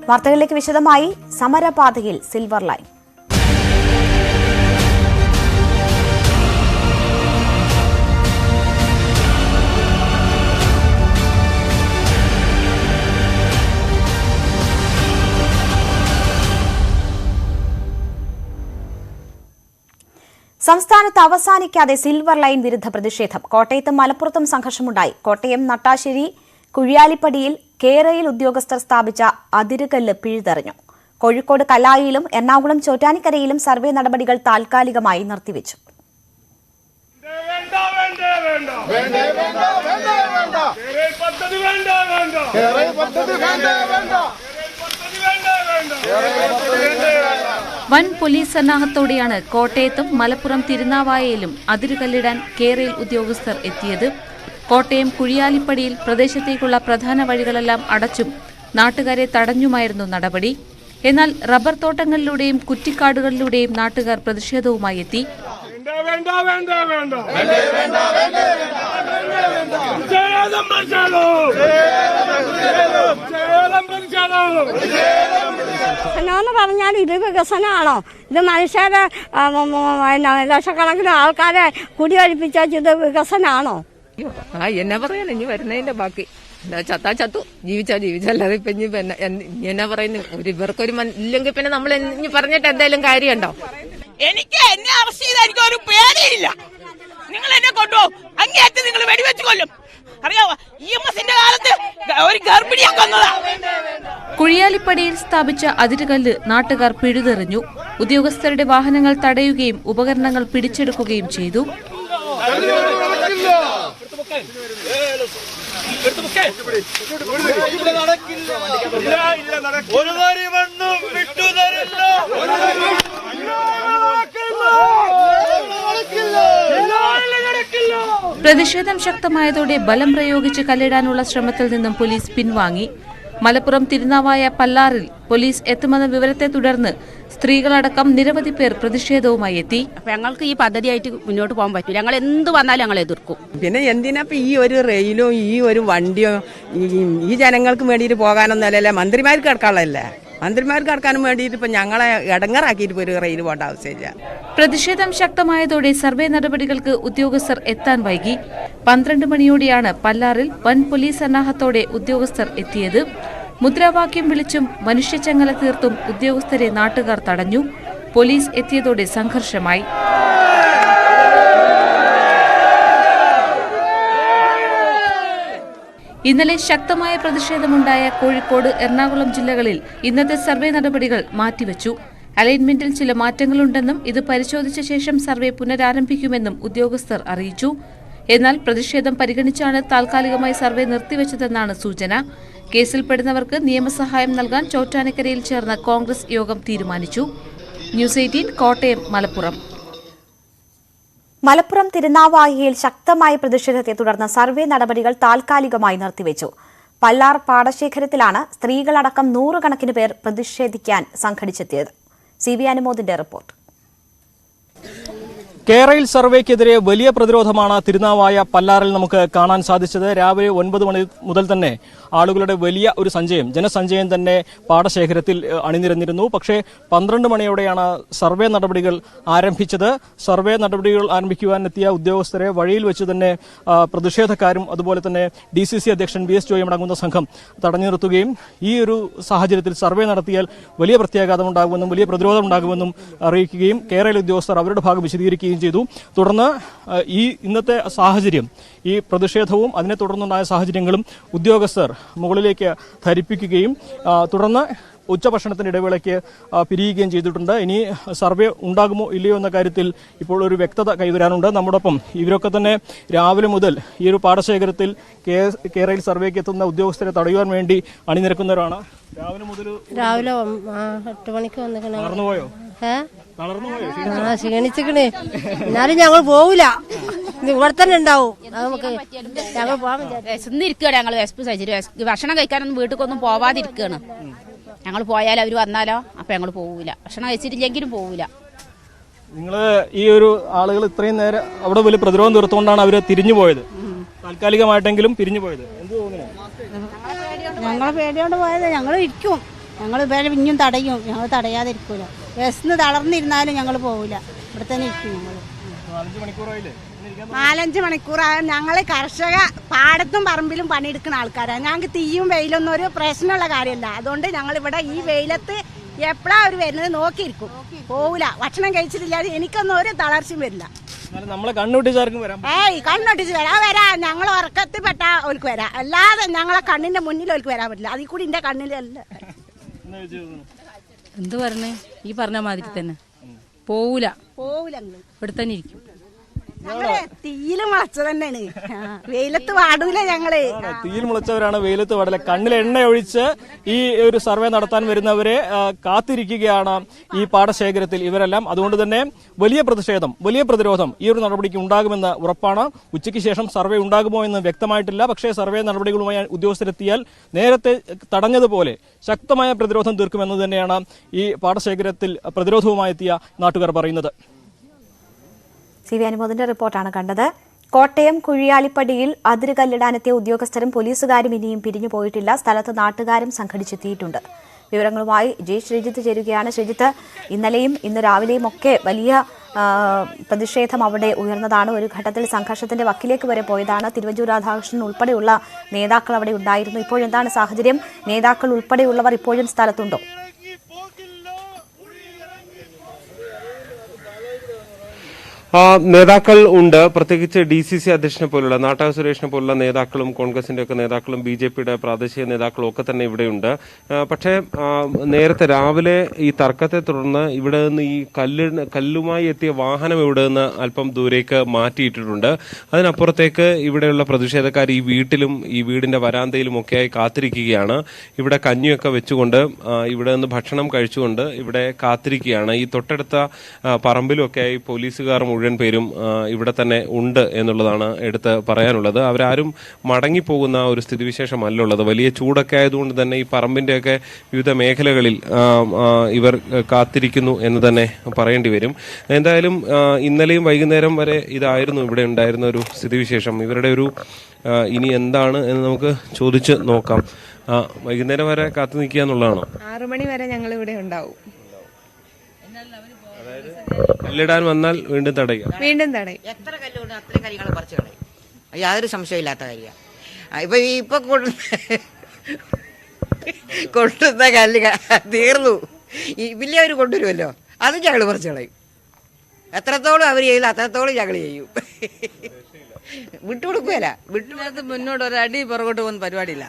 വാർത്തകളിലേക്ക് വിശദമായി. സമരപാതയിൽ silver line. സംസ്ഥാനത്ത് അവസാനിക്കാതെ സിൽവർ ലൈൻ വിരുദ്ധ പ്രതിഷേധം. കോട്ടയത്തും മലപ്പുറത്തും സംഘർഷമുണ്ടായി. കോട്ടയം നട്ടാശ്ശേരി കുഴിയാലിപ്പടിയിൽ കേരയിൽ ഉദ്യോഗസ്ഥർ സ്ഥാപിച്ച അതിരുകല്ല് പിഴുതെറിഞ്ഞു. കോഴിക്കോട് കല്ലായിയിലും എറണാകുളം ചോറ്റാനിക്കരയിലും സർവേ നടപടികൾ താൽക്കാലികമായി നിർത്തിവെച്ചു. വൻ പോലീസ് സന്നാഹത്തോടെയാണ് കോട്ടയത്തും മലപ്പുറം തിരുനാവായയിലും അതിരുകല്ലിടാൻ കേരയിൽ ഉദ്യോഗസ്ഥർ എത്തിയത്. കോട്ടയം കുഴിയാലിപ്പടിയിൽ പ്രദേശത്തേക്കുള്ള പ്രധാന വഴികളെല്ലാം അടച്ചും നാട്ടുകാരെ തടഞ്ഞുമായിരുന്നു നടപടി. എന്നാൽ റബ്ബർ തോട്ടങ്ങളിലൂടെയും കുറ്റിക്കാടുകളിലൂടെയും നാട്ടുകാർ പ്രതിഷേധവുമായി എത്തി. എന്ന് പറഞ്ഞാൽ ഇത് വികസനമാണോ? ഇത് മനുഷ്യരെ ലക്ഷക്കണക്കിന് ആൾക്കാരെ കുടിയൊഴിപ്പിച്ചാൽ ഇത് വികസനമാണോ? എന്നാ പറയാൻ ഇനി വരുന്നതിന്റെ ബാക്കി ചത്താ ചത്തു, ജീവിച്ചാ ജീവിച്ചല്ലാതെ ഇപ്പൊ ഇനി എന്നാ പറയുന്നു. ഇവർക്കൊരു ഇല്ലെങ്കിൽ പിന്നെ നമ്മൾ ഇനി പറഞ്ഞിട്ട് എന്തായാലും കാര്യമുണ്ടോ? എനിക്ക് എന്നെ അറസ്റ്റ് ചെയ്താൽ എനിക്ക് ഒരു പേടിയില്ല. നിങ്ങൾ എന്നെ കൊണ്ടുപോകും, അങ്ങേയറ്റം നിങ്ങൾ വെടിവെച്ച് കൊല്ലും. അറിയാവോ, EMSന്റെ കാലത്ത് ഒരു ഗർഭിണിയെ കൊന്നതാ. കുഴിയാലിപ്പടിയിൽ സ്ഥാപിച്ച അതിരുകല്ല് നാട്ടുകാർ പിഴുതെറിഞ്ഞു. ഉദ്യോഗസ്ഥരുടെ വാഹനങ്ങൾ തടയുകയും ഉപകരണങ്ങൾ പിടിച്ചെടുക്കുകയും ചെയ്തു. പ്രതിഷേധം ശക്തമായതോടെ ബലം പ്രയോഗിച്ച് കല്ലിടാനുള്ള ശ്രമത്തിൽ നിന്നും പോലീസ് പിൻവാങ്ങി. മലപ്പുറം തിരുനാവായ പല്ലാറിൽ പോലീസ് എത്തുമെന്ന വിവരത്തെ തുടർന്ന് സ്ത്രീകളടക്കം നിരവധി പേർ പ്രതിഷേധവുമായി എത്തി. ഞങ്ങൾക്ക് ഈ പദ്ധതിയായിട്ട് മുന്നോട്ട് പോകാൻ പറ്റില്ല. ഞങ്ങൾ എന്ത് വന്നാലും ഞങ്ങൾ എതിർക്കും. പിന്നെ എന്തിനാ ഈ ഒരു റെയിലോ ഈ ഒരു വണ്ടിയോ ഈ ജനങ്ങൾക്ക് വേണ്ടിയിട്ട് പോകാനൊന്നല്ലല്ലേ, മന്ത്രിമാർക്ക് കിടക്കാനുള്ളതല്ലേ. മന്ത്രിമാർക്ക് കിടക്കാനും വേണ്ടിയിട്ട് ഇപ്പൊ ഞങ്ങളെ ഇടങ്ങറാക്കിയിട്ട് ഒരു റെയിൽ പോകേണ്ട ആവശ്യമില്ല. പ്രതിഷേധം ശക്തമായതോടെ സർവേ നടപടികൾക്ക് ഉദ്യോഗസ്ഥർ എത്താൻ വൈകി. 12 മണിയോടെയാണ് പല്ലാറിൽ വൻ പോലീസ് സന്നാഹത്തോടെ ഉദ്യോഗസ്ഥർ എത്തിയത്. മുദ്രാവാക്യം വിളിച്ചും മനുഷ്യച്ചങ്ങല തീർത്തും ഉദ്യോഗസ്ഥരെ നാട്ടുകാർ തടഞ്ഞു. പോലീസ് എത്തിയതോടെ സംഘർഷമായി. ഇന്നലെ ശക്തമായ പ്രതിഷേധമുണ്ടായ കോഴിക്കോട്, എറണാകുളം ജില്ലകളിൽ ഇന്നത്തെ സർവേ നടപടികൾ മാറ്റിവെച്ചു. അലൈൻമെന്റിൽ ചില മാറ്റങ്ങളുണ്ടെന്നും ഇത് പരിശോധിച്ച ശേഷം സർവേ പുനരാരംഭിക്കുമെന്നും ഉദ്യോഗസ്ഥർ അറിയിച്ചു. എന്നാൽ പ്രതിഷേധം പരിഗണിച്ചാണ് താൽക്കാലികമായി സർവേ നിർത്തിവെച്ചതെന്നാണ് സൂചന. കേസിൽപ്പെടുന്നവർക്ക് നിയമസഹായം നൽകാൻ ചോറ്റാനിക്കരയിൽ ചേർന്ന കോൺഗ്രസ് യോഗം തീരുമാനിച്ചു. ന്യൂസ് 18 കോട്ടയം, മലപ്പുറം. മലപ്പുറം തിരുനാവായയിൽ ശക്തമായ പ്രതിഷേധത്തെ തുടർന്ന് സർവേ നടപടികൾ താൽക്കാലികമായി നിർത്തിവെച്ചു. പല്ലാർ പാടശേഖരത്തിലാണ് സ്ത്രീകളടക്കം 100 കണക്കിന് പേർ പ്രതിഷേധിക്കാൻ സംഘടിച്ചെത്തിയത്. CV അനുമോദിന്റെ report. കേരയിൽ സർവേക്കെതിരെ വലിയ പ്രതിരോധമാണ് തിരുനാവായ പല്ലാറിൽ നമുക്ക് കാണാൻ സാധിച്ചത്. രാവിലെ 9 മണി മുതൽ തന്നെ ആളുകളുടെ വലിയ ഒരു ജനസഞ്ചയം തന്നെ പാടശേഖരത്തിൽ അണിനിരന്നിരുന്നു. പക്ഷേ 12 മണിയോടെയാണ് സർവേ നടപടികൾ ആരംഭിച്ചത്. സർവേ നടപടികൾ ആരംഭിക്കുവാനെത്തിയ ഉദ്യോഗസ്ഥരെ വഴിയിൽ വെച്ച് തന്നെ പ്രതിഷേധക്കാരും അതുപോലെ തന്നെ DCC അധ്യക്ഷൻ VS ജോയും അടങ്ങുന്ന സംഘം തടഞ്ഞു നിർത്തുകയും ഈ ഒരു സാഹചര്യത്തിൽ സർവേ നടത്തിയാൽ വലിയ പ്രത്യാഘാതം ഉണ്ടാകുമെന്നും വലിയ പ്രതിരോധം ഉണ്ടാകുമെന്നും അറിയിക്കുകയും കേരള ഉദ്യോഗസ്ഥർ അവരുടെ ഭാഗം വിശദീകരിക്കുകയും ചെയ്തു. തുടർന്ന് ഇന്നത്തെ സാഹചര്യം, ഈ പ്രതിഷേധവും അതിനെ തുടർന്നുണ്ടായ സാഹചര്യങ്ങളും ഉദ്യോഗസ്ഥർ മുകളിലേക്ക് ധരിപ്പിക്കുകയും തുടർന്ന് ഉച്ചഭക്ഷണത്തിന്റെ ഇടവേളയ്ക്ക് പിരിയുകയും ചെയ്തിട്ടുണ്ട്. ഇനി സർവേ ഉണ്ടാകുമോ ഇല്ലയോ എന്ന കാര്യത്തിൽ ഇപ്പോൾ ഒരു വ്യക്തത കൈവരാനുണ്ട്. നമ്മോടൊപ്പം ഇവരൊക്കെ തന്നെ രാവിലെ മുതൽ ഈ ഒരു പാടശേഖരത്തിൽ കേരളയിൽ സർവേക്ക് എത്തുന്ന ഉദ്യോഗസ്ഥരെ തടയുവാൻ വേണ്ടി അണിനിരക്കുന്നവരാണ്. രാവിലെ 8 മണിക്ക് വന്നിക്കണേ. തളർന്നുപോയോ? ക്ഷീണിച്ചിക്കണേ. എന്നാലും ഞങ്ങൾ പോവില്ല, ഇവിടെ തന്നെ ഉണ്ടാവും. നമുക്ക് ഞങ്ങൾ പോകാൻ വിശന്നിരിക്കുകയാണ്. ഞങ്ങൾ വിശപ്പ് സഹിച്ചിട്ട് ഭക്ഷണം കഴിക്കാനൊന്നും വീട്ടിലേക്കൊന്നും പോവാതിരിക്കുകയാണ്. ഞങ്ങൾ പോയാൽ അവർ വന്നാലോ, അപ്പൊ ഞങ്ങൾ പോവില്ല. ഭക്ഷണം കഴിച്ചിട്ടില്ലെങ്കിലും പോവില്ല. നിങ്ങൾ ഈ ഒരു ആളുകൾ ഇത്രയും നേരം അവിടെ വലിയ പ്രതിരോധം തീർത്തുകൊണ്ടാണ് അവര് തിരിഞ്ഞു പോയത്, താൽക്കാലികമായിട്ടെങ്കിലും പിരിഞ്ഞു പോയത്. എന്ത് തോന്നുന്നു? ഞങ്ങളെ പേടിയോണ്ട് പോയത്. ഞങ്ങൾ ഇരിക്കും, ഞങ്ങൾ ഇവരെ ഇനിയും തടയും, ഞങ്ങൾ തടയാതിരിക്കൂല. ബസ്സിന് തളർന്നിരുന്നാലും ഞങ്ങൾ പോവില്ല, ഇവിടെ തന്നെ ഇരിക്കും. ഞങ്ങൾ 4-5 മണിക്കൂറായ ഞങ്ങൾ കർഷക പാടത്തും പറമ്പിലും പണിയെടുക്കുന്ന ആൾക്കാരാണ്. ഞങ്ങൾക്ക് തീയും വെയിലൊന്നും ഒരു പ്രശ്നമുള്ള കാര്യമല്ല. അതുകൊണ്ട് ഞങ്ങളിവിടെ ഈ വെയിലത്ത് എപ്പോഴാ അവർ വരുന്നത് നോക്കിയിരിക്കും, പോവില്ല. ഭക്ഷണം കഴിച്ചിട്ടില്ലാതെ എനിക്കൊന്നും ഒരു തളർച്ചയും വരില്ല. കണ്ണൊട്ടിച്ച് വരാം. ഞങ്ങൾ ഉറക്കത്തിൽ പെട്ടാ ഓൽക്ക് വരാം, അല്ലാതെ ഞങ്ങളെ കണ്ണിന്റെ മുന്നിൽ ഓൽക്ക് വരാൻ പറ്റില്ല. അതിൽ കൂടി എന്റെ കണ്ണിലല്ല. എന്ത് പറഞ്ഞേ? ഈ പറഞ്ഞ മാതിരി തന്നെ പോവൂല, ഇവിടെ തന്നെ ഇരിക്കും. തീയിൽ മുളച്ച തന്നെയാണ്, വെയിലത്ത് വാടൂല. ഞങ്ങള് തീയിൽ മുളച്ചവരാണ്, വെയിലത്ത് പാടില്ല. കണ്ണിൽ എണ്ണ ഒഴിച്ച് ഈ ഒരു സർവേ നടത്താൻ വരുന്നവരെ കാത്തിരിക്കുകയാണ് ഈ പാടശേഖരത്തിൽ ഇവരെല്ലാം. അതുകൊണ്ട് തന്നെ വലിയ പ്രതിഷേധം, വലിയ പ്രതിരോധം ഈ ഒരു നടപടിക്ക് ഉണ്ടാകുമെന്ന് ഉറപ്പാണ്. ഉച്ചയ്ക്ക് ശേഷം സർവേ ഉണ്ടാകുമോ എന്ന് വ്യക്തമായിട്ടില്ല. പക്ഷേ സർവേ നടപടികളുമായി ഉദ്യോഗസ്ഥരെത്തിയാൽ നേരത്തെ തടഞ്ഞതുപോലെ ശക്തമായ പ്രതിരോധം തീർക്കുമെന്ന് തന്നെയാണ് ഈ പാടശേഖരത്തിൽ പ്രതിരോധവുമായി എത്തിയ നാട്ടുകാർ പറയുന്നത്. CV അനുമോദിന്റെ റിപ്പോർട്ടാണ് കണ്ടത്. കോട്ടയം കുഴിയാലിപ്പടിയിൽ അതിരുകല്ലിടാനെത്തിയ ഉദ്യോഗസ്ഥരും പോലീസുകാരും ഇനിയും പിരിഞ്ഞു പോയിട്ടില്ല. സ്ഥലത്ത് നാട്ടുകാരും സംഘടിച്ചെത്തിയിട്ടുണ്ട്. വിവരങ്ങളുമായി ജി ശ്രീജിത്ത് ചേരുകയാണ്. ശ്രീജിത്ത്, ഇന്നലെയും ഇന്ന് രാവിലെയും ഒക്കെ വലിയ പ്രതിഷേധം അവിടെ ഉയർന്നതാണ്. ഒരു ഘട്ടത്തിൽ സംഘർഷത്തിന്റെ വക്കിലേക്ക് വരെ പോയതാണ്. തിരുവഞ്ചൂർ രാധാകൃഷ്ണൻ ഉൾപ്പെടെയുള്ള നേതാക്കൾ അവിടെ ഉണ്ടായിരുന്നു. ഇപ്പോഴെന്താണ് സാഹചര്യം? നേതാക്കൾ ഉൾപ്പെടെയുള്ളവർ ഇപ്പോഴും സ്ഥലത്തുണ്ടോ? നേതാക്കൾ ഉണ്ട്. പ്രത്യേകിച്ച് DCC അധ്യക്ഷനെ പോലുള്ള നാട്ടാ സുരേഷിനെ പോലുള്ള നേതാക്കളും കോൺഗ്രസിന്റെ ഒക്കെ നേതാക്കളും BJPയുടെ പ്രാദേശിക നേതാക്കളും ഒക്കെ തന്നെ ഇവിടെയുണ്ട്. പക്ഷേ നേരത്തെ രാവിലെ ഈ തർക്കത്തെ തുടർന്ന് ഇവിടെ നിന്ന് ഈ കല്ലുമായി എത്തിയ വാഹനം ഇവിടെ നിന്ന് അല്പം ദൂരേക്ക് മാറ്റിയിട്ടിട്ടുണ്ട്. അതിനപ്പുറത്തേക്ക് ഇവിടെയുള്ള പ്രതിഷേധക്കാർ ഈ വീട്ടിലും ഈ വീടിന്റെ വരാന്തയിലും ഒക്കെയായി കാത്തിരിക്കുകയാണ്. ഇവിടെ കഞ്ഞിയൊക്കെ വെച്ചുകൊണ്ട് ഇവിടെ നിന്ന് ഭക്ഷണം കഴിച്ചുകൊണ്ട് ഇവിടെ കാത്തിരിക്കുകയാണ്. ഈ തൊട്ടടുത്ത പറമ്പിലും ഒക്കെയായി പോലീസുകാർ മുഴുവൻ പേരും ഇവിടെ തന്നെ ഉണ്ട് എന്നുള്ളതാണ് എടുത്ത് പറയാനുള്ളത്. അവരാരും മടങ്ങിപ്പോകുന്ന ഒരു സ്ഥിതിവിശേഷമല്ലുള്ളത്. വലിയ ചൂടൊക്കെ ആയതുകൊണ്ട് തന്നെ ഈ പറമ്പിന്റെയൊക്കെ വിവിധ മേഖലകളിൽ ഇവർ കാത്തിരിക്കുന്നു എന്ന് തന്നെ പറയേണ്ടി വരും. എന്തായാലും ഇന്നലെയും വൈകുന്നേരം വരെ ഇതായിരുന്നു ഇവിടെ ഉണ്ടായിരുന്ന ഒരു സ്ഥിതിവിശേഷം. ഇവരുടെ ഒരു ഇനി എന്താണ് എന്ന് നമുക്ക് ചോദിച്ച് നോക്കാം. വൈകുന്നേരം വരെ കാത്തു നിൽക്കുക എന്നുള്ളതാണോ? 6 മണി വരെ ഞങ്ങൾ ഇവിടെ ഉണ്ടാവും. കല്ലിടാൻ വന്നാൽ വീണ്ടും തടയും. എത്ര കല്ലുകൊണ്ട് അത്രയും കാര്യങ്ങൾ പറിച്ചു കളയും, യാതൊരു സംശയമില്ലാത്ത കാര്യമാണ്. ഇപ്പൊ കൊണ്ടുവന്ന കല്ല് തീർന്നു, വലിയ അവർ കൊണ്ടുവരുമല്ലോ, അതും ഞങ്ങൾ പറിച്ചു കളയും. എത്രത്തോളം അവർ ചെയ്യില്ല അത്രത്തോളം ഞങ്ങൾ ചെയ്യും. വിട്ടുകൊടുക്കുകയല്ല, മുന്നോട്ട് ഒരു അടി പുറകോട്ട് പോകുന്ന പരിപാടിയില്ല.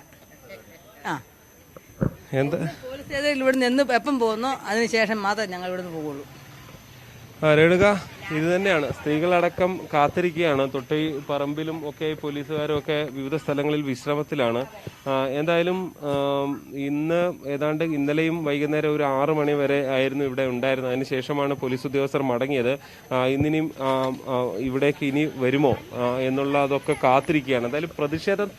പോലീസ് ഇവിടെ നിന്ന് എപ്പം പോകുന്നോ അതിനുശേഷം മാത്രമേ ഞങ്ങൾ ഇവിടെ നിന്ന് പോകുള്ളൂ. രേണുക, ഇത് തന്നെയാണ്, സ്ത്രീകളടക്കം കാത്തിരിക്കുകയാണ്. തൊട്ടി പറമ്പിലും ഒക്കെ പോലീസുകാരും ഒക്കെ വിവിധ സ്ഥലങ്ങളിൽ വിശ്രമത്തിലാണ്. എന്തായാലും ഇന്ന് ഏതാണ്ട് ഇന്നലെയും വൈകുന്നേരം ഒരു 6 മണി വരെ ആയിരുന്നു ഇവിടെ ഉണ്ടായിരുന്നത്. അതിനുശേഷമാണ് പോലീസ് ഉദ്യോഗസ്ഥർ മടങ്ങിയത്. ഇന്നിനിയും ഇവിടേക്ക് ഇനി വരുമോ എന്നുള്ളതൊക്കെ കാത്തിരിക്കുകയാണ്. എന്തായാലും പ്രതിഷേധം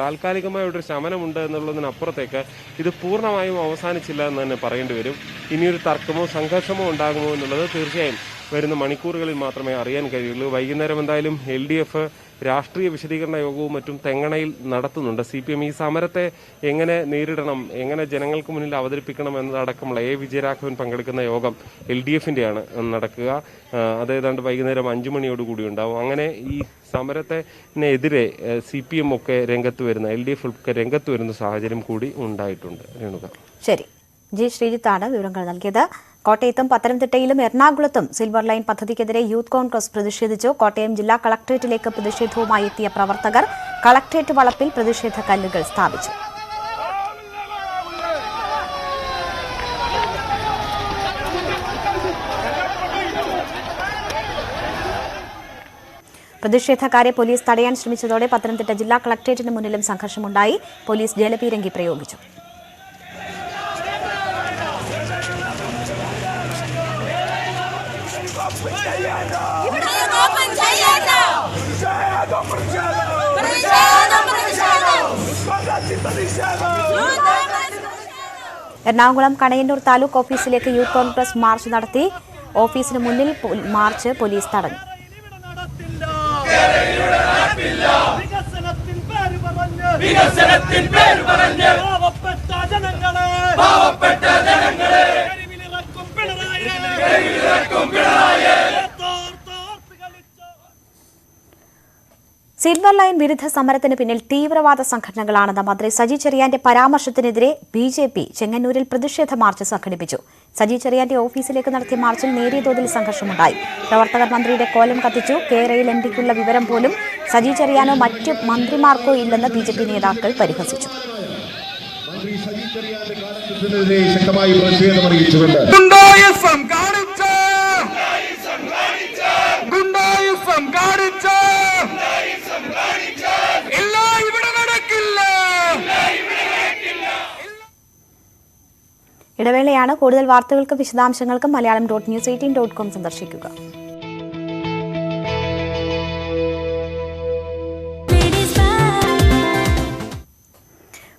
താൽക്കാലികമായ ഒരു ശമനമുണ്ട് എന്നുള്ളതിനപ്പുറത്തേക്ക് ഇത് പൂർണ്ണമായും അവസാനിച്ചില്ല എന്ന് തന്നെ പറയേണ്ടി വരും. ഇനിയൊരു തർക്കമോ സംഘർഷമോ ഉണ്ടാകുമോ എന്നുള്ളത് തീർച്ചയായും വരുന്ന മണിക്കൂറുകളിൽ മാത്രമേ അറിയാൻ കഴിയുള്ളൂ. വൈകുന്നേരം എന്തായാലും LDF രാഷ്ട്രീയ വിശദീകരണ യോഗവും മറ്റും തെങ്ങണയിൽ നടത്തുന്നുണ്ട്. CPM ഈ സമരത്തെ എങ്ങനെ നേരിടണം, എങ്ങനെ ജനങ്ങൾക്ക് മുന്നിൽ അവതരിപ്പിക്കണം എന്നതടക്കമുള്ള വിജയരാഘവൻ പങ്കെടുക്കുന്ന യോഗം LDFന്റെയാണ് നടക്കുക. അത് ഏതാണ്ട് വൈകുന്നേരം 5 മണിയോടുകൂടി ഉണ്ടാവും. അങ്ങനെ ഈ സമരത്തിനെതിരെ CPM ഒക്കെ രംഗത്ത് വരുന്ന, LDF ഒക്കെ രംഗത്ത് വരുന്ന സാഹചര്യം കൂടി ഉണ്ടായിട്ടുണ്ട്. രേണുക, ശരി. ജി ശ്രീജിത്താണ് വിവരങ്ങൾ നൽകിയത്. കോട്ടയത്തും പത്തനംതിട്ടയിലും എറണാകുളത്തും സിൽവർ ലൈൻ പദ്ധതിക്കെതിരെ യൂത്ത് കോൺഗ്രസ് പ്രതിഷേധിച്ചു. കോട്ടയം ജില്ലാ കളക്ടറേറ്റിലേക്ക് പ്രതിഷേധവുമായി എത്തിയ പ്രവർത്തകർ കളക്ടറേറ്റ് വളപ്പിൽ പ്രതിഷേധ കല്ലുകൾ സ്ഥാപിച്ചു. പ്രതിഷേധക്കാരെ പോലീസ് തടയാൻ ശ്രമിച്ചതോടെ പത്തനംതിട്ട ജില്ലാ കളക്ടറേറ്റിന് മുന്നിലും സംഘർഷമുണ്ടായി. പോലീസ് ജലപീരങ്കി പ്രയോഗിച്ചു. എറണാകുളം കണയന്നൂർ താലൂക്ക് ഓഫീസിലേക്ക് യൂത്ത് കോൺഗ്രസ് മാർച്ച് നടത്തി. ഓഫീസിന് മുന്നിൽ മാർച്ച് പോലീസ് തടഞ്ഞു. വികസനത്തിൻ പേര് പറഞ്ഞ് പാവപ്പെട്ട ജനങ്ങളെ സിൽവർ ലൈൻ വിരുദ്ധ സമരത്തിന് പിന്നിൽ തീവ്രവാദ സംഘടനകളാണെന്ന മന്ത്രി സജി ചെറിയാന്റെ പരാമർശത്തിനെതിരെ ബിജെപി ചെങ്ങന്നൂരിൽ പ്രതിഷേധ മാർച്ച് സംഘടിപ്പിച്ചു. സജി ചെറിയാന്റെ ഓഫീസിലേക്ക് നടത്തിയ മാർച്ചിൽ നേരിയ തോതിൽ സംഘർഷമുണ്ടായി. പ്രവർത്തകർ മന്ത്രിയുടെ കോലം കത്തിച്ചു. കേരയിൽ എംപിക്കുള്ള വിവരം പോലും സജി ചെറിയാനോ മറ്റ് മന്ത്രിമാർക്കോ ഇല്ലെന്ന് ബിജെപി നേതാക്കൾ പരിഹസിച്ചു. ശക്തമായി പ്രതിഷേധമറിയിച്ചുകൊണ്ട് ഇടവേളയാണ്. കൂടുതൽ വാർത്തകൾക്കും വിശദാംശങ്ങൾക്കും malayalam.news18.com സന്ദർശിക്കുക.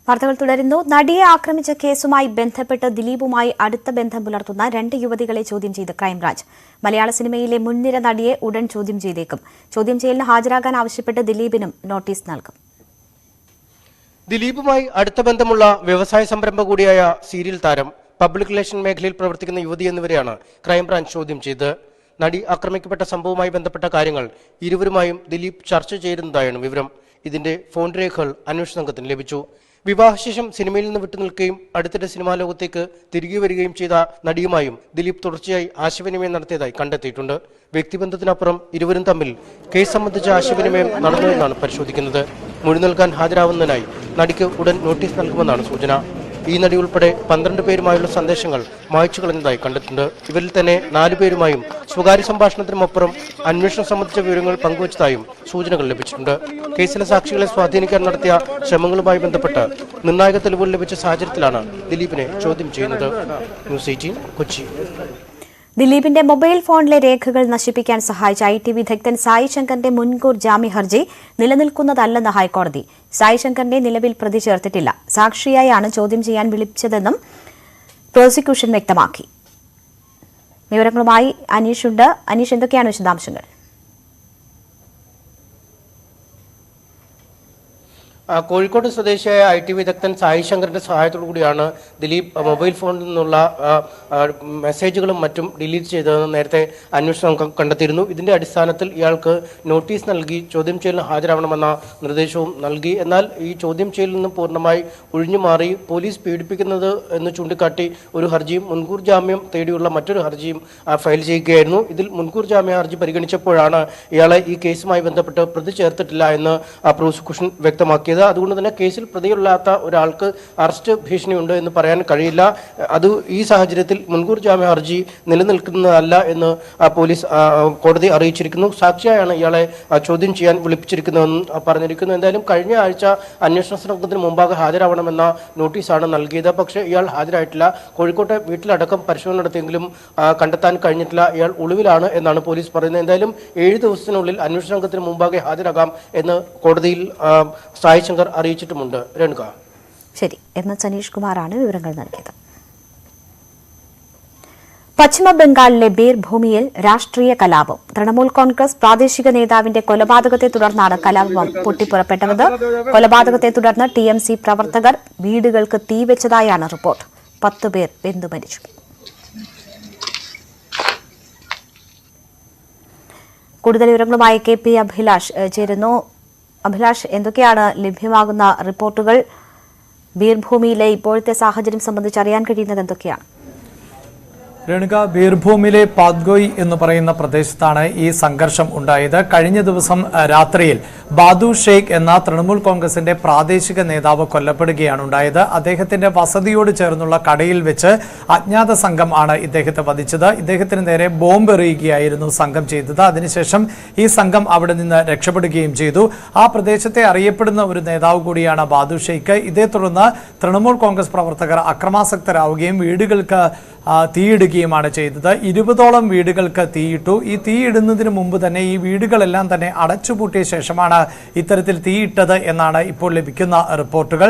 വാർത്തകൾ തുടരുന്നു. നടിയെ ആക്രമിച്ച കേസുമായി ബന്ധപ്പെട്ട് ദിലീപുമായി അടുത്ത ബന്ധം പുലർത്തുന്ന 2 യുവതികളെ ചോദ്യം ചെയ്ത് ക്രൈംബ്രാഞ്ച്. മലയാള സിനിമയിലെ മുൻനിര നടിയെ ഉടൻ ചോദ്യം ചെയ്തേക്കും. ചോദ്യം ചെയ്യലിന് ഹാജരാകാൻ ആവശ്യപ്പെട്ട് ദിലീപിനും നോട്ടീസ് നൽകും. ദിലീപുമായി അടുത്ത ബന്ധമുള്ള വ്യവസായ സംരംഭം കൂടിയായ സീരിയൽ താരം, പബ്ലിക് റിലേഷൻ മേഖലയിൽ പ്രവർത്തിക്കുന്ന യുവതി എന്നിവരെയാണ് ക്രൈംബ്രാഞ്ച് ചോദ്യം ചെയ്തത്. നടി ആക്രമിക്കപ്പെട്ട സംഭവവുമായി ബന്ധപ്പെട്ട കാര്യങ്ങൾ ഇരുവരുമായും ദിലീപ് ചർച്ച ചെയ്യുന്നതായാണ് വിവരം. ഇതിന്റെ ഫോൺ രേഖകൾ അന്വേഷണ സംഘത്തിന് ലഭിച്ചു. വിവാഹശേഷം സിനിമയിൽ നിന്ന് വിട്ടുനിൽക്കുകയും അടുത്തിടെ സിനിമാ ലോകത്തേക്ക് തിരികെ വരികയും ചെയ്ത നടിയുമായും ദിലീപ് തുടർച്ചയായി ആശയവിനിമയം നടത്തിയതായി കണ്ടെത്തിയിട്ടുണ്ട്. വ്യക്തിബന്ധത്തിനപ്പുറം ഇരുവരും തമ്മിൽ കേസ് സംബന്ധിച്ച ആശയവിനിമയം നടന്നുവെന്നാണ് പരിശോധിക്കുന്നത്. മൊഴി നൽകാൻ ഹാജരാവുന്നതിനായി നടിക്ക് ഉടൻ നോട്ടീസ് നൽകുമെന്നാണ് സൂചന. ഈ നടി ഉൾപ്പെടെ 12 പേരുമായുള്ള സന്ദേശങ്ങൾ മായ്ച്ചു കളഞ്ഞതായി കണ്ടെത്തുന്നുണ്ട്. ഇവരിൽ തന്നെ 4 പേരുമായും സ്വകാര്യ സംഭാഷണത്തിനുമപ്പുറം അന്വേഷണം സംബന്ധിച്ച വിവരങ്ങൾ പങ്കുവച്ചതായും സൂചനകൾ ലഭിച്ചിട്ടുണ്ട്. കേസിലെ സാക്ഷികളെ സ്വാധീനിക്കാൻ നടത്തിയ ശ്രമങ്ങളുമായി ബന്ധപ്പെട്ട് നിർണായക തെളിവുകൾ ലഭിച്ച സാഹചര്യത്തിലാണ് ദിലീപിനെ ചോദ്യം ചെയ്യുന്നത്. ന്യൂസ് 18 കൊച്ചി. ദിലീപിന്റെ മൊബൈൽ ഫോണിലെ രേഖകൾ നശിപ്പിക്കാൻ സഹായിച്ച IT വിദഗ്ധൻ സായി ശങ്കറിന്റെ മുൻകൂർ ജാമ്യ ഹർജി നിലനിൽക്കുന്നതല്ലെന്ന് ഹൈക്കോടതി. സായി ശങ്കറിനെ നിലവിൽ പ്രതി ചേർത്തിട്ടില്ല. സാക്ഷിയായാണ് ചോദ്യം ചെയ്യാൻ വിളിച്ചതെന്നും പ്രോസിക്യൂഷൻ വ്യക്തമാക്കി. വിവരങ്ങളുമായി അനീഷുണ്ട്. അനീഷ്, എന്തൊക്കെയാണ് വിശദാംശങ്ങൾ? കോഴിക്കോട് സ്വദേശിയായ IT വിദഗ്ധൻ സായി ശങ്കറിന്റെ സഹായത്തോടു കൂടിയാണ് ദിലീപ് മൊബൈൽ ഫോണിൽ നിന്നുള്ള മെസ്സേജുകളും മറ്റും ഡിലീറ്റ് ചെയ്തതെന്ന് നേരത്തെ അന്വേഷണ സംഘം കണ്ടെത്തിയിരുന്നു. ഇതിന്റെ അടിസ്ഥാനത്തിൽ ഇയാൾക്ക് നോട്ടീസ് നൽകി ചോദ്യം ചെയ്യലിന് ഹാജരാവണമെന്ന നിർദ്ദേശവും നൽകി. എന്നാൽ ഈ ചോദ്യം ചെയ്യലിൽ നിന്ന് പൂർണ്ണമായി ഒഴിഞ്ഞുമാറി പോലീസ് പീഡിപ്പിക്കുന്നത് എന്ന് ചൂണ്ടിക്കാട്ടി ഒരു ഹർജിയും മുൻകൂർ ജാമ്യം തേടിയുള്ള മറ്റൊരു ഹർജിയും ഫയൽ ചെയ്യുകയായിരുന്നു. ഇതിൽ മുൻകൂർ ജാമ്യ ഹർജി പരിഗണിച്ചപ്പോഴാണ് ഇയാളെ ഈ കേസുമായി ബന്ധപ്പെട്ട് പ്രതി ചേർത്തിട്ടില്ല എന്ന് പ്രോസിക്യൂഷൻ വ്യക്തമാക്കിയത്. അതുകൊണ്ട് തന്നെ കേസിൽ പ്രതിയില്ലാത്ത ഒരാൾക്ക് അറസ്റ്റ് ഭീഷണിയുണ്ട് എന്ന് പറയാൻ കഴിയില്ല. അത് ഈ സാഹചര്യത്തിൽ മുൻകൂർ ജാമ്യ ഹർജി നിലനിൽക്കുന്നതല്ല എന്ന് പോലീസ് കോടതി അറിയിച്ചിരിക്കുന്നു. സാക്ഷിയായാണ് ഇയാളെ ചോദ്യം ചെയ്യാൻ വിളിപ്പിച്ചിരിക്കുന്നതെന്നും പറഞ്ഞിരിക്കുന്നു. എന്തായാലും കഴിഞ്ഞ ആഴ്ച അന്വേഷണ സംഘത്തിന് മുമ്പാകെ ഹാജരാവണമെന്ന നോട്ടീസാണ് നൽകിയത്. പക്ഷേ ഇയാൾ ഹാജരായിട്ടില്ല. കോഴിക്കോട്ടെ വീട്ടിലടക്കം പരിശോധന നടത്തിയെങ്കിലും കണ്ടെത്താൻ കഴിഞ്ഞിട്ടില്ല. ഇയാൾ ഒളിവിലാണ് എന്നാണ് പോലീസ് പറയുന്നത്. എന്തായാലും 7 ദിവസത്തിനുള്ളിൽ അന്വേഷണ സംഘത്തിന് മുമ്പാകെ ഹാജരാകാം എന്ന് കോടതിയിൽ സായി ശങ്കർ അറിയിച്ചിട്ടുമുണ്ട്. രേണുക. ശരി, MS അനീഷ് കുമാറാണ് വിവരങ്ങൾ നൽകിയത്. പശ്ചിമ ബംഗാളിലെ ബീർഭൂമിയിൽ രാഷ്ട്രീയ കലാപം. തൃണമൂൽ കോൺഗ്രസ് പ്രാദേശിക നേതാവിന്റെ കൊലപാതകത്തെ തുടർന്നാണ് കലാപം പൊട്ടിപ്പുറപ്പെട്ടത്. കൊലപാതകത്തെ തുടർന്ന് TMC പ്രവർത്തകർ വീടുകൾക്ക് തീവെച്ചതായാണ് റിപ്പോർട്ട്. 10 പേർ വെന്തു മരിച്ചു. കൂടുതൽ വിവരങ്ങളുമായി KP അഭിലാഷ് ചേരുന്നു. അഭിലാഷ്, എന്തൊക്കെയാണ് ലഭ്യമാകുന്ന റിപ്പോർട്ടുകൾ? ബീർഭൂമിയിലെ ഇപ്പോഴത്തെ സാഹചര്യം സംബന്ധിച്ച് അറിയാൻ കഴിയുന്നത് എന്തൊക്കെയാണ്? രേണുക, ബീർഭൂമിലെ പാദ്ഗോയ് എന്ന് പറയുന്ന പ്രദേശത്താണ് ഈ സംഘർഷം ഉണ്ടായത്. കഴിഞ്ഞ ദിവസം രാത്രിയിൽ ബാദു ഷെയ്ഖ് എന്ന തൃണമൂൽ കോൺഗ്രസിന്റെ പ്രാദേശിക നേതാവ് കൊല്ലപ്പെടുകയാണ് ഉണ്ടായത്. അദ്ദേഹത്തിന്റെ വസതിയോട് ചേർന്നുള്ള കടയിൽ വെച്ച് അജ്ഞാത സംഘം ആണ് ഇദ്ദേഹത്തെ വധിച്ചത്. ഇദ്ദേഹത്തിന് നേരെ ബോംബ് എറിയുകയായിരുന്നു സംഘം ചെയ്തത്. അതിനുശേഷം ഈ സംഘം അവിടെ നിന്ന് രക്ഷപ്പെടുകയും ചെയ്തു. ആ പ്രദേശത്തെ അറിയപ്പെടുന്ന ഒരു നേതാവ് കൂടിയാണ് ബാദു ഷെയ്ഖ്. ഇതേ തുടർന്ന് തൃണമൂൽ കോൺഗ്രസ് പ്രവർത്തകർ അക്രമാസക്തരാവുകയും വീടുകൾക്ക് തീയിടുകയും തീയിടുകയുമാണ് ചെയ്തത്. 20ഓളം വീടുകൾക്ക് തീയിട്ടു. ഈ തീയിടുന്നതിന് മുമ്പ് തന്നെ ഈ വീടുകളെല്ലാം തന്നെ അടച്ചുപൂട്ടിയ ശേഷമാണ് ഇത്തരത്തിൽ തീയിട്ടത് എന്നാണ് ഇപ്പോൾ ലഭിക്കുന്ന റിപ്പോർട്ടുകൾ.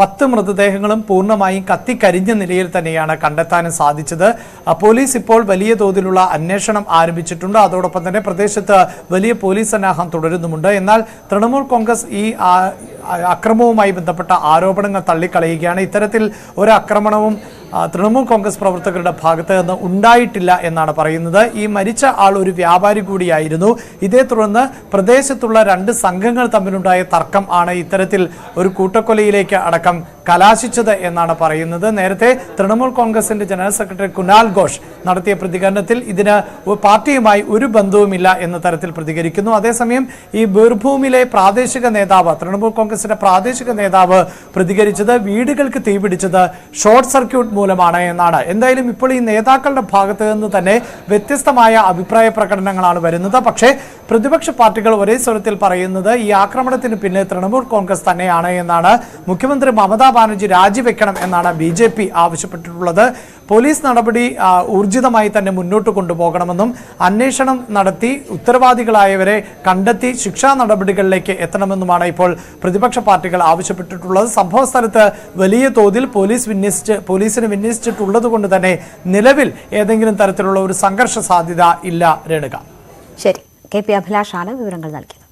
10 മൃതദേഹങ്ങളും പൂർണ്ണമായും കത്തിക്കരിഞ്ഞ നിലയിൽ തന്നെയാണ് കണ്ടെത്താനും സാധിച്ചത്. പോലീസ് ഇപ്പോൾ വലിയ തോതിലുള്ള അന്വേഷണം ആരംഭിച്ചിട്ടുണ്ട്. അതോടൊപ്പം തന്നെ പ്രദേശത്ത് വലിയ പോലീസ് സന്നാഹം തുടരുന്നുമുണ്ട്. എന്നാൽ തൃണമൂൽ കോൺഗ്രസ് ഈ അക്രമവുമായി ബന്ധപ്പെട്ട ആരോപണങ്ങൾ തള്ളിക്കളയുകയാണ്. ഇത്തരത്തിൽ ഒരു ആക്രമണവും തൃണമൂൽ കോൺഗ്രസ് പ്രവർത്തകരുടെ ഭാഗത്ത് നിന്ന് ഉണ്ടായിട്ടില്ല എന്നാണ് പറയുന്നത്. ഈ മരിച്ച ആൾ ഒരു വ്യാപാരി കൂടിയായിരുന്നു. ഇതേ തുടർന്ന് പ്രദേശത്തുള്ള 2 സംഘങ്ങൾ തമ്മിലുണ്ടായ തർക്കം ആണ് ഇത്തരത്തിൽ ഒരു കൂട്ടക്കൊലയിലേക്ക് അടക്കം കലാശിച്ചത് എന്നാണ് പറയുന്നത്. നേരത്തെ തൃണമൂൽ കോൺഗ്രസിന്റെ ജനറൽ സെക്രട്ടറി കുനാൽ ഘോഷ് നടത്തിയ പ്രതികരണത്തിൽ ഇതിന് പാർട്ടിയുമായി ഒരു ബന്ധവുമില്ല എന്ന തരത്തിൽ പ്രതികരിക്കുന്നു. അതേസമയം ഈ ബീർഭൂമിലെ പ്രാദേശിക നേതാവ്, തൃണമൂൽ കോൺഗ്രസിന്റെ പ്രാദേശിക നേതാവ് പ്രതികരിച്ചത് വീടുകൾക്ക് തീപിടിച്ചത് ഷോർട്ട് സർക്യൂട്ട് മൂലമാണ് എന്നാണ്. എന്തായാലും ഇപ്പോൾ ഈ നേതാക്കളുടെ ഭാഗത്ത് നിന്ന് തന്നെ വ്യത്യസ്തമായ അഭിപ്രായ പ്രകടനങ്ങളാണ് വരുന്നത്. പക്ഷേ പ്രതിപക്ഷ പാർട്ടികൾ ഒരേ സ്വരത്തിൽ പറയുന്നത് ഈ ആക്രമണത്തിന് പിന്നിൽ തൃണമൂൽ കോൺഗ്രസ് തന്നെയാണ് എന്നാണ്. മുഖ്യമന്ത്രി മമതാ ബാനർജി രാജിവെക്കണം എന്നാണ് BJP ആവശ്യപ്പെട്ടിട്ടുള്ളത്. പോലീസ് നടപടി ഊർജിതമായി തന്നെ മുന്നോട്ട് കൊണ്ടുപോകണമെന്നും അന്വേഷണം നടത്തി ഉത്തരവാദികളായവരെ കണ്ടെത്തി ശിക്ഷാ നടപടികളിലേക്ക് എത്തണമെന്നുമാണ് ഇപ്പോൾ പ്രതിപക്ഷ പാർട്ടികൾ ആവശ്യപ്പെട്ടിട്ടുള്ളത്. സംഭവ സ്ഥലത്ത് വലിയ തോതിൽ പോലീസിന് വിന്യസിച്ചിട്ടുള്ളത് കൊണ്ട് തന്നെ നിലവിൽ ഏതെങ്കിലും തരത്തിലുള്ള ഒരു സംഘർഷ സാധ്യത ഇല്ല. രേണുക. ശരി, KP അഭിലാഷാണ് വിവരങ്ങൾ നൽകിയത്.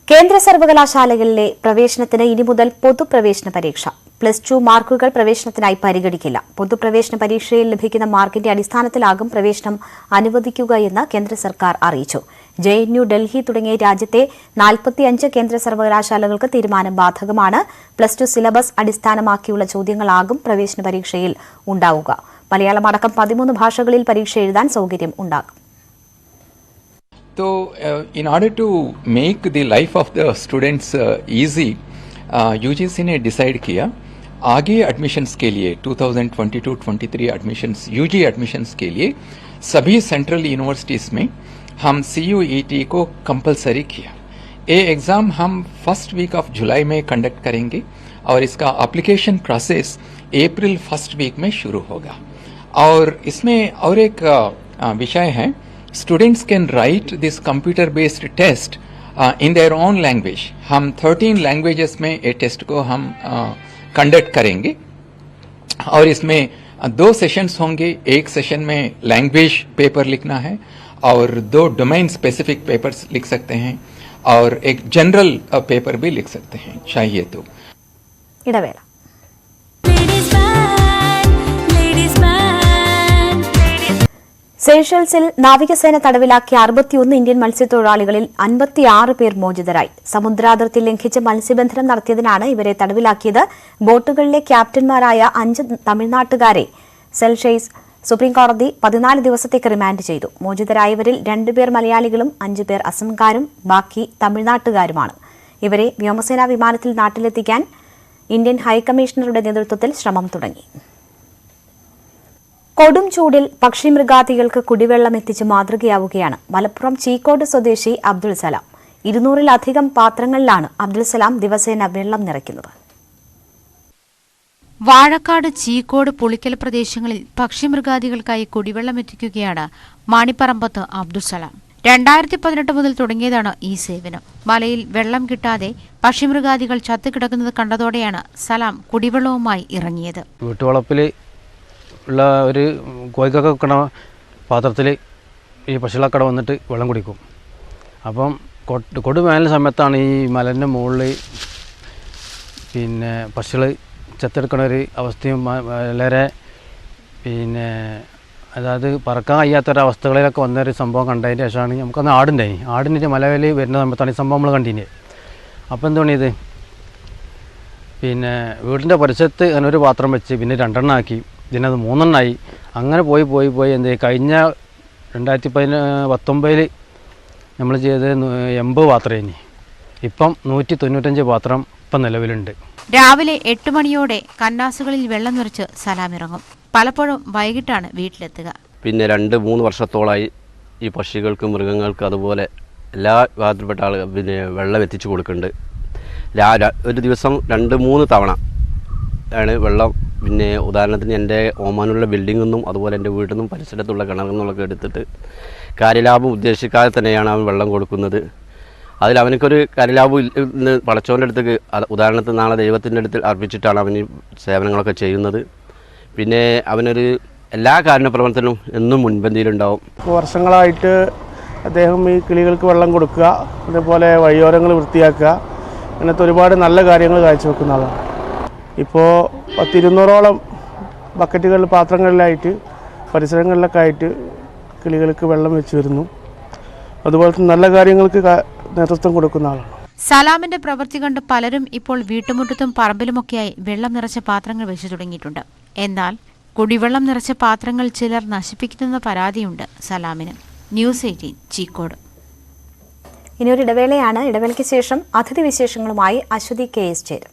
കേന്ദ്ര സർവകലാശാലകളിലെ പ്രവേശനത്തിന് ഇനി മുതൽ പൊതുപ്രവേശന പരീക്ഷ. +2 മാർക്കുകൾ പ്രവേശനത്തിനായി പരിഗണിക്കില്ല. പൊതുപ്രവേശന പരീക്ഷയിൽ ലഭിക്കുന്ന മാർക്കിന്റെ അടിസ്ഥാനത്തിലാകും പ്രവേശനം അനുവദിക്കുകയെന്ന് കേന്ദ്ര സർക്കാർ അറിയിച്ചു. JNU, ഡൽഹി തുടങ്ങിയ രാജ്യത്തെ 45 കേന്ദ്ര സർവകലാശാലകൾക്ക് തീരുമാനം ബാധകമാണ്. +2 സിലബസ് അടിസ്ഥാനമാക്കിയുള്ള ചോദ്യങ്ങളാകും പ്രവേശന പരീക്ഷയിൽ ഉണ്ടാവുക. മലയാളം അടക്കം 13 ഭാഷകളിൽ പരീക്ഷ എഴുതാൻ സൗകര്യം ഉണ്ടാകും. So, in order to make the life of the students easy, UGC ने डिसाइड किया आगे एडमिशन्स के लिए 2022-23 एडमिशन्स UG एडमिशन्स के लिए सभी सेंट्रल यूनिवर्सिटीज़ में हम CUET को कंपलसरी किया. ये एग्ज़ाम हम फर्स्ट वीक ऑफ जुलाई में कंडक्ट करेंगे और इसका application process April first week में शुरू होगा. और इसमें और एक विषय है, students can write this computer based test in their own language. हम 13 languages में ये टेस्ट को हम कंडक्ट करेंगे और इसमें 2 सेशंस होंगे. एक सेशन में लैंग्वेज पेपर लिखना है और 2 डोमेन स्पेसिफिक पेपर्स लिख सकते हैं और एक जनरल पेपर भी लिख सकते हैं चाहिए तो. ഇടവേള. സെയ്ഷൽസിൽ നാവികസേന തടവിലാക്കിയ 61 ഇന്ത്യൻ മത്സ്യത്തൊഴിലാളികളിൽ 56 പേർ മോചിതരായി. സമുദ്രാതിർത്തി ലംഘിച്ച് മത്സ്യബന്ധനം നടത്തിയതിനാണ് ഇവരെ തടവിലാക്കിയത്. ബോട്ടുകളിലെ ക്യാപ്റ്റന്മാരായ 5 തമിഴ്നാട്ടുകാരെ സെൽഷെയ്സ് സുപ്രീംകോടതി 14 ദിവസത്തേക്ക് റിമാൻഡ് ചെയ്തു. മോചിതരായവരിൽ 2 പേർ മലയാളികളും 5 പേർ അസംകാരും ബാക്കി തമിഴ്നാട്ടുകാരുമാണ്. ഇവരെ വ്യോമസേനാ വിമാനത്തിൽ നാട്ടിലെത്തിക്കാൻ ഇന്ത്യൻ ഹൈക്കമ്മീഷണറുടെ നേതൃത്വത്തിൽ ശ്രമം തുടങ്ങി. കൊടും ചൂടിൽ പക്ഷിമൃഗാദികൾക്ക് കുടിവെള്ളം എത്തിച്ച് മാതൃകയാവുകയാണ് മലപ്പുറം ചീക്കോട് സ്വദേശി അബ്ദുൾ സലാം. 200-ലധികം പാത്രങ്ങളിലാണ് അബ്ദുൾ സലാം ദിവസേന വെള്ളം നിറയ്ക്കുന്നത്. വാഴക്കാട്, ചീക്കോട്, പുളിക്കൽ പ്രദേശങ്ങളിൽ പക്ഷിമൃഗാദികൾക്കായി കുടിവെള്ളം എത്തിക്കുകയാണ് മാണിപ്പറമ്പത്ത് അബ്ദുൾ സലാം. 2018 മുതൽ തുടങ്ങിയതാണ് ഈ സേവനം. മലയിൽ വെള്ളം കിട്ടാതെ പക്ഷിമൃഗാദികൾ ചത്തുകിടക്കുന്നത് കണ്ടതോടെയാണ് സലാം കുടിവെള്ളവുമായി ഇറങ്ങിയത്. വീട്ടുവളപ്പിൽ ഉള്ള ഒരു കോഴിക്കൊക്കെ വെക്കണ പാത്രത്തിൽ ഈ പക്ഷികളൊക്കെ വന്നിട്ട് വെള്ളം കുടിക്കും. അപ്പം കൊടുവേനൽ സമയത്താണ് ഈ മലൻ്റെ മുകളിൽ പിന്നെ പക്ഷികൾ ചത്തെടുക്കണ ഒരു അവസ്ഥയും വളരെ പിന്നെ അതായത് പറക്കാൻ കഴിയാത്തൊരവസ്ഥകളിലൊക്കെ വന്നൊരു സംഭവം കണ്ടതിന് ശേഷമാണ് നമുക്കന്ന് ആടുണ്ടായി. ആടിൻ്റെ മലയിൽ വരുന്ന സമയത്താണ് ഈ സംഭവം നമ്മൾ കണ്ടിന്. അപ്പോൾ എന്താണ് ഇത് പിന്നെ വീടിൻ്റെ പരിസരത്ത് അങ്ങനെ ഒരു പാത്രം വെച്ച് പിന്നെ 2 ആക്കി, പിന്നെ അത് 3 അങ്ങനെ പോയി എന്ത് കഴിഞ്ഞ 2019 നമ്മൾ ചെയ്തത് 80 പാത്രം. ഇനി ഇപ്പം 195 പാത്രം ഇപ്പം നിലവിലുണ്ട്. രാവിലെ 8 മണിയോടെ കന്നാസുകളിൽ വെള്ളം നിറച്ച് സലാം ഇറങ്ങും. പലപ്പോഴും വൈകിട്ടാണ് വീട്ടിലെത്തുക. പിന്നെ 2-3 വർഷത്തോളമായി ഈ പക്ഷികൾക്കും മൃഗങ്ങൾക്കും അതുപോലെ എല്ലാ വിഭാഗത്തിൽപ്പെട്ട ആളുകൾ പിന്നെ വെള്ളം എത്തിച്ചു കൊടുക്കുന്നുണ്ട്. ഒരു ദിവസം 2-3 തവണ ആണ് വെള്ളം. പിന്നെ ഉദാഹരണത്തിന് എൻ്റെ ഓമാനുള്ള ബിൽഡിങ്ങിൽ നിന്നും അതുപോലെ എൻ്റെ വീട്ടിൽ നിന്നും പരിസരത്തുള്ള കിണറിൽ നിന്നൊക്കെ എടുത്തിട്ട് കാര്യലാഭം ഉദ്ദേശിക്കാതെ തന്നെയാണ് അവൻ വെള്ളം കൊടുക്കുന്നത്. അതിൽ അവനക്കൊരു കാര്യലാഭം ഇന്ന് പടച്ചവൻ്റെ അടുത്തേക്ക് ഉദാഹരണത്തിന് നാളെ ദൈവത്തിൻ്റെ അടുത്ത് അർപ്പിച്ചിട്ടാണ് അവൻ ഈ സേവനങ്ങളൊക്കെ ചെയ്യുന്നത്. പിന്നെ അവനൊരു എല്ലാ കാരുണ്യ പ്രവർത്തനവും എന്നും മുൻപന്തിയിലുണ്ടാവും. വർഷങ്ങളായിട്ട് അദ്ദേഹം ഈ കിളികൾക്ക് വെള്ളം കൊടുക്കുക, അതേപോലെ വഴിയോരങ്ങൾ വൃത്തിയാക്കുക, അങ്ങനത്തെ ഒരുപാട് നല്ല കാര്യങ്ങൾ കാഴ്ചവെക്കുന്ന ആളാണ്. ഇപ്പോൾ 200ഓളം ബക്കറ്റുകളിൽ പാത്രങ്ങളിലായിട്ട് പരിസരങ്ങളിലൊക്കെ ആയിട്ട് കിളികൾക്ക് വെള്ളം വെച്ച് വരുന്നു. അതുപോലെ നല്ല കാര്യങ്ങൾക്ക് നേതൃത്വം കൊടുക്കുന്ന ആളാണ്. സലാമിന്റെ പ്രവൃത്തി കണ്ട് പലരും ഇപ്പോൾ വീട്ടുമുറ്റത്തും പറമ്പിലുമൊക്കെയായി വെള്ളം നിറച്ച പാത്രങ്ങൾ വെച്ചു തുടങ്ങിയിട്ടുണ്ട്. എന്നാൽ കുടിവെള്ളം നിറച്ച പാത്രങ്ങൾ ചിലർ നശിപ്പിക്കുന്നെന്ന പരാതിയുണ്ട് സലാമിന്. ന്യൂസ് 18 ചീക്കോട്. ഇനിയൊരു ഇടവേളയാണ്. ഇടവേളയ്ക്ക് ശേഷം അതിഥി വിശേഷങ്ങളുമായി അശ്വതി KS ചേരും.